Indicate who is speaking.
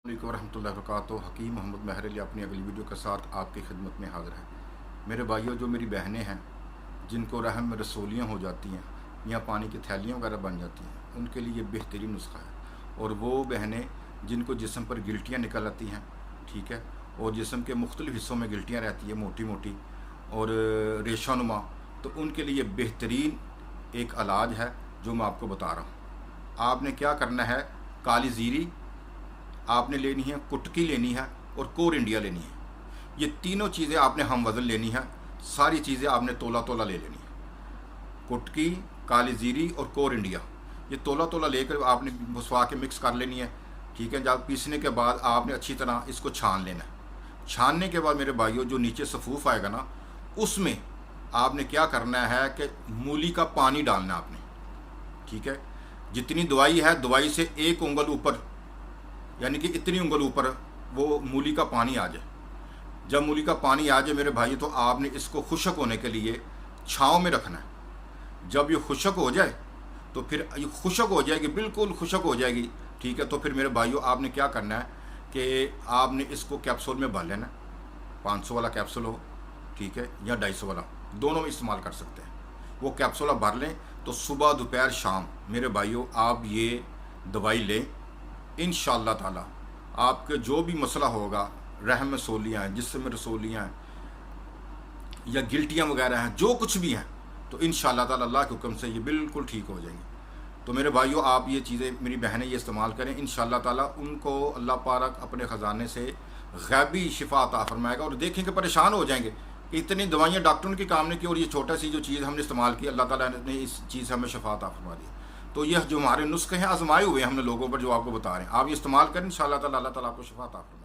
Speaker 1: अलैकुम वरहमतुल्लाहि वबरकातुहू। हकीम मोहम्मद महर अली अपनी अगली वीडियो के साथ आपकी खिदमत में हाज़िर है। मेरे भाइयों, जो मेरी बहनें हैं जिनको रहम में रसोलियाँ हो जाती हैं या पानी की थैलियाँ वगैरह बन जाती हैं, उनके लिए बेहतरीन नुस्खा है। और वो बहनें जिनको जिस्म पर गिल्टियाँ निकल आती हैं, ठीक है, और जिस्म के मुख्तलिफ़ हिस्सों में गिल्टियाँ रहती हैं मोटी मोटी और रेशानुमा, तो उनके लिए बेहतरीन एक इलाज है जो मैं आपको बता रहा हूँ। आपने क्या करना है, काली ज़ीरी आपने लेनी है, कुटकी लेनी है और कोर इंडिया लेनी है। ये तीनों चीज़ें आपने हम वज़न लेनी है। सारी चीज़ें आपने तोला तोला ले लेनी है। कुटकी, काली ज़ीरी और कोर इंडिया, ये तोला तोला लेकर आपने भुसवा के मिक्स कर लेनी है, ठीक है। जब पीसने के बाद आपने अच्छी तरह इसको छान लेना है। छानने के बाद मेरे भाइयों, जो नीचे सफूफ आएगा ना, उसमें आपने क्या करना है कि मूली का पानी डालना आपने, ठीक है। जितनी दवाई है, दवाई से एक उंगल ऊपर, यानी कि इतनी उंगल ऊपर वो मूली का पानी आ जाए। जब मूली का पानी आ जाए मेरे भाई, तो आपने इसको खुश्क होने के लिए छाँव में रखना है। जब ये खुश्क हो जाए तो फिर ये खुश्क हो जाएगी, बिल्कुल खुश्क हो जाएगी, ठीक है। तो फिर मेरे भाइयों, आपने क्या करना है कि आपने इसको कैप्सूल में भर लेना। 500 वाला कैप्सूल हो, ठीक है, या 250 वाला, दोनों में इस्तेमाल कर सकते हैं। वो कैप्सूल आप भर लें तो सुबह दोपहर शाम मेरे भाइयों आप ये दवाई लें। इंशाअल्लाह ताला आपके जो भी मसला होगा, रहम में रसोलियाँ हैं, जिस्म में रसोलियाँ हैं या गिल्टियाँ वगैरह हैं, जो कुछ भी हैं, तो इंशाअल्लाह ताला अल्लाह के हुक्म से ये बिल्कुल ठीक हो जाएंगे। तो मेरे भाइयों, आप ये चीज़ें, मेरी बहनें ये इस्तेमाल करें। इंशाअल्लाह ताला उनको अल्लाह पाक अपने ख़जाने से गैबी शिफा अता फरमाएगा। और देखेंगे परेशान हो जाएंगे कि इतनी दवाइयाँ डॉक्टरों की काम नहीं की और ये छोटा सी जो चीज़ हमने इस्तेमाल की, अल्लाह ताला ने इस चीज़ से हमें शिफा अता फरमा दी। तो यह जो हमारे नुस्खे हैं, आजमाए हुए हमने लोगों पर, जो आपको बता रहे हैं, आप ये इस्तेमाल करें, इंशाअल्लाह ताला अल्लाह ताला आपको शिफा अता फरमाएगा।